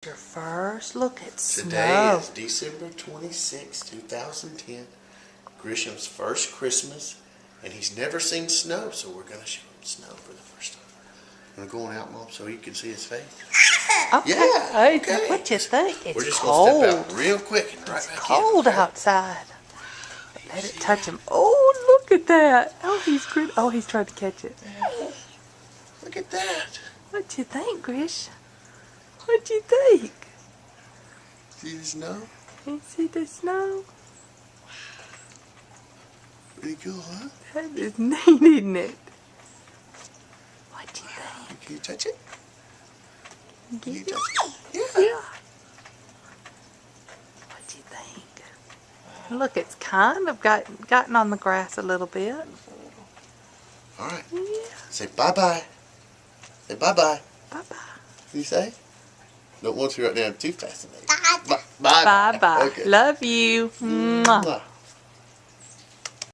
Your first look at Today snow. is December 26, 2010. Grisham's first Christmas, and he's never seen snow, so we're going to show him snow for the first time. I'm going out, Mom, so you can see his face. Okay. Yeah, okay. What you think? It's We're just cold. going to step out real quick and right It's back cold in. Okay? outside. Let it touch him. Oh, look at that. Oh, he's good. Oh, he's trying to catch it. Look at that. What you think, Grish? What you think? See the snow? You see the snow? Pretty cool, huh? That is neat, isn't it? What you think? Can you touch it? Can you Get it? touch it? Yeah. Yeah. What you think? Look, it's kind of gotten on the grass a little bit. All right. Yeah. Say bye-bye. Say bye-bye. Bye-bye. You say? Don't want you right now. I'm too fascinated. Bye. Bye. Bye-bye. Okay. Love you. Mwah. Mwah.